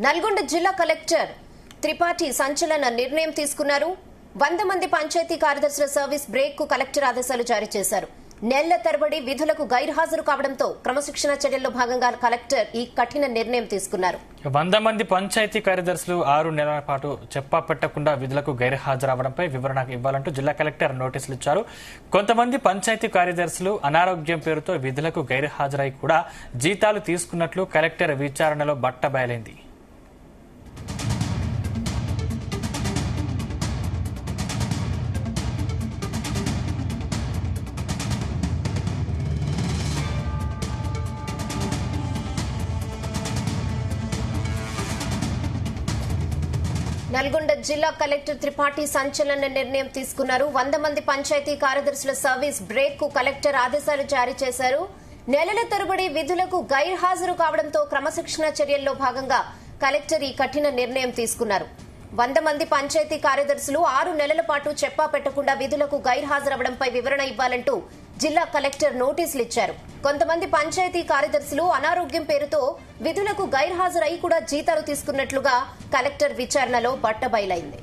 నల్గొండ జిల్లా కలెక్టర్ త్రిపాఠి సంచలన నిర్ణయం తీసుకున్నారు. 100 మంది పంచాయతీ కార్యదర్శుల సర్వీస్ బ్రేక్ కు కలెక్టర్ ఆదేశాలు జారీ చేశారు. నెలల తరబడి విధులకు గైర్హాజరు కావడంతో క్రమశిక్షణ చర్యల్లో భాగంగా కలెక్టర్ ఈ కఠిన నిర్ణయం తీసుకున్నారు. 100 మంది పంచాయతీ కార్యదర్శులు 6 నెలల పాటు చెప్పా పెట్టకుండా విధులకు గైర్హాజరవడంపై వివరణ ఇవ్వాలంటూ జిల్లా కలెక్టర్ నోటీసులు ఇచ్చారు. కొంతమంది పంచాయతీ కార్యదర్శులు అనారోగ్యం పేరుతో విధులకు గైర్హాజరై కూడా జీతాలు తీసుకున్నట్లు కలెక్టర్ విచారణలో బట్టబయలైంది. నల్గొండ జిల్లా కలెక్టర్ త్రిపాఠి సంచలన నిర్ణయం తీసుకున్నారు. 100 మంది పంచాయతీ కార్యదర్శుల సర్వీస్ బ్రేక్ కు కలెక్టర్ ఆదేశాలు జారీ చేశారు. నెలల తరబడి విధులకు గైర్హాజరు కావడంతో క్రమశిక్షణ చర్యల్లో భాగంగా కలెక్టర్ ఈ కఠిన నిర్ణయం తీసుకున్నారు. 100 మంది పంచాయతీ కార్యదర్శులు 6 నెలల పాటు చెప్పా పెట్టకుండా విధులకు గైర్హాజరవడంపై వివరణ ఇవ్వాలంటూ జిల్లా కలెక్టర్ నోటీసులు ఇచ్చారు. కొంతమంది పంచాయతీ కార్యదర్శులు అనారోగ్యం పేరుతో విధులకు గైర్హాజరై కూడా జీతాలు తీసుకున్నట్లుగా కలెక్టర్ విచారణలో బట్టబయలైంది.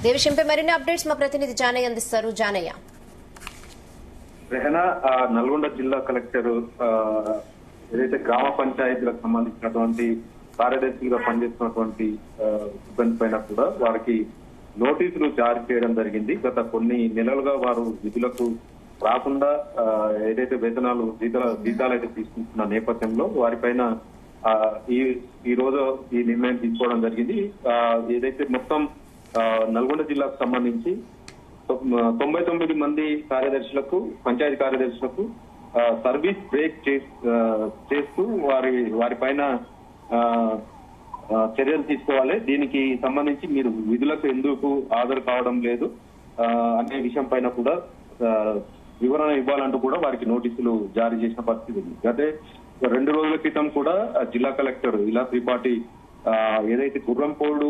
ఈ విషయంపై మరిన్ని అప్డేట్స్ మా ప్రతినిధి జానయ్య అందిస్తారు. జానయ్య, రెహనా, నల్గొండ జిల్లా కలెక్టర్ ఏదైతే గ్రామ పంచాయతీలకు సంబంధించినటువంటి కార్యదర్శులుగా పనిచేస్తున్నటువంటి సిబ్బంది పైన కూడా వారికి నోటీసులు జారీ చేయడం జరిగింది. గత కొన్ని నెలలుగా వారు విధులకు రాకుండా ఏదైతే వేతనాలు జీతాలు అయితే తీసుకుంటున్న నేపథ్యంలో వారిపైన ఈ రోజు ఈ నిర్ణయం తీసుకోవడం జరిగింది. ఏదైతే మొత్తం నల్గొండ జిల్లాకు సంబంధించి 99 మంది కార్యదర్శులకు, పంచాయతీ కార్యదర్శులకు సర్వీస్ బ్రేక్ చేస్తూ వారిపైన చర్యలు తీసుకోవాలి. దీనికి సంబంధించి మీరు విధులకు ఎందుకు హాజరు కావడం లేదు అనే విషయం పైన కూడా వివరణ ఇవ్వాలంటూ కూడా వారికి నోటీసులు జారీ చేసిన పరిస్థితి ఉంది. గతే 2 రోజుల క్రితం కూడా జిల్లా కలెక్టర్ ఇలా త్రిపాఠి ఏదైతే గుర్రంపోడు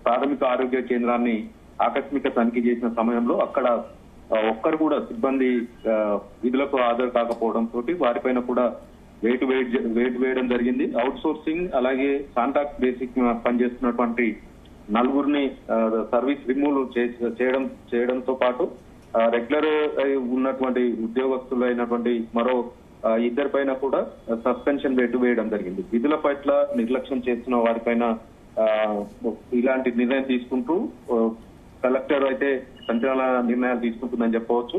ప్రాథమిక ఆరోగ్య కేంద్రాన్ని ఆకస్మిక తనిఖీ చేసిన సమయంలో అక్కడ ఒక్కరు కూడా సిబ్బంది విధులకు హాజరు కాకపోవడంతో వారిపైన కూడా వెయిట్ వేయడం జరిగింది. అవుట్ సోర్సింగ్ అలాగే కాంట్రాక్ట్ బేసిక్ పనిచేస్తున్నటువంటి 4గురిని సర్వీస్ రిమూవ్ చేయడంతో పాటు రెగ్యులర్ ఉన్నటువంటి ఉద్యోగస్తులైనటువంటి మరో 2 పైన కూడా సస్పెన్షన్ వేయడం జరిగింది. విధుల పట్ల నిర్లక్ష్యం చేస్తున్న వారిపైన ఇలాంటి నిర్ణయం తీసుకుంటూ కలెక్టర్ అయితే సంచలన నిర్ణయాలు తీసుకుంటుందని చెప్పవచ్చు.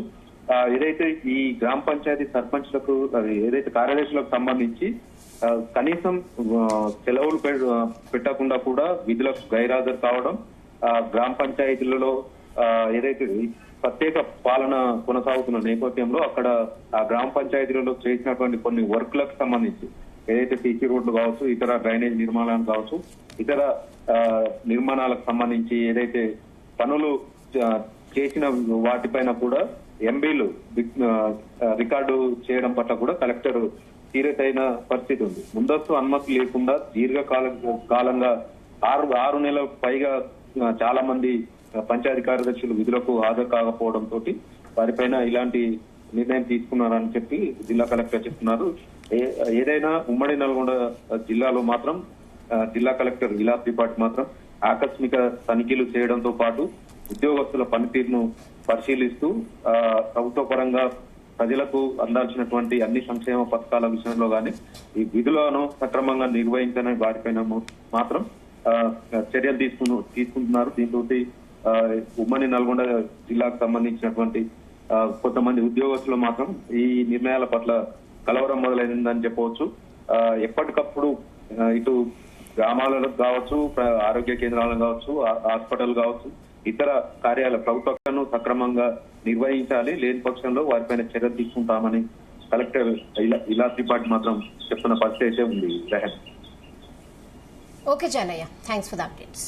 ఏదైతే ఈ గ్రామ పంచాయతీ సర్పంచ్లకు ఏదైతే కార్యదర్శులకు సంబంధించి కనీసం సెలవులు పెట్టకుండా కూడా విధులకు గైర్హాజరు కావడం, గ్రామ పంచాయతీలలో ఏదైతే ప్రత్యేక పాలన కొనసాగుతున్న నేపథ్యంలో అక్కడ ఆ గ్రామ పంచాయతీలలో చేసినటువంటి కొన్ని వర్క్లకు సంబంధించి ఏదైతే సీసీ రోడ్లు కావచ్చు, ఇతర డ్రైనేజ్ నిర్మాణాలు కావచ్చు, ఇతర నిర్మాణాలకు సంబంధించి ఏదైతే పనులు చేసిన వాటిపైన కూడా ఎంబీలు రికార్డు చేయడం పట్ల కూడా కలెక్టర్ సీరియస్ అయిన పరిస్థితి ఉంది. ముందస్తు అనుమతి లేకుండా దీర్ఘకాలంగా 6 నెలల పైగా చాలా మంది పంచాయతీ కార్యదర్శులు విధులకు హాజరు కాకపోవడంతో వారిపైన ఇలాంటి నిర్ణయం తీసుకున్నారని చెప్పి జిల్లా కలెక్టర్ చెప్తున్నారు. ఏదైనా ఉమ్మడి నల్గొండ జిల్లాలో మాత్రం జిల్లా కలెక్టర్ ఇలా త్రిపాఠి మాత్రం ఆకస్మిక తనిఖీలు చేయడంతో పాటు ఉద్యోగస్తుల పనితీరును పరిశీలిస్తూ ప్రభుత్వ పరంగా ప్రజలకు అందాల్సినటువంటి అన్ని సంక్షేమ పథకాల విషయంలో గానీ ఈ విధులను సక్రమంగా నిర్వహించని వారిపైన మాత్రం చర్యలు తీసుకుంటున్నారు. దీంతో ఉమ్మడి నల్గొండ జిల్లాకు సంబంధించినటువంటి కొంతమంది ఉద్యోగస్తులు మాత్రం ఈ నిర్ణయాల పట్ల కలవరం మొదలైందని చెప్పవచ్చు. ఎప్పటికప్పుడు ఇటు గ్రామాలకు కావచ్చు, ఆరోగ్య కేంద్రాలను కావచ్చు, హాస్పిటల్ కావచ్చు, ఇతర కార్యాలయ ప్రభుత్వాలను సక్రమంగా నిర్వహించాలి. లేని పక్షంలో వారిపైన చర్యలు తీసుకుంటామని కలెక్టర్ ఇలా త్రిపాఠి మాత్రం చెప్తున్న పరిస్థితి అయితే ఉంది. Okay Janayya, thanks for the updates.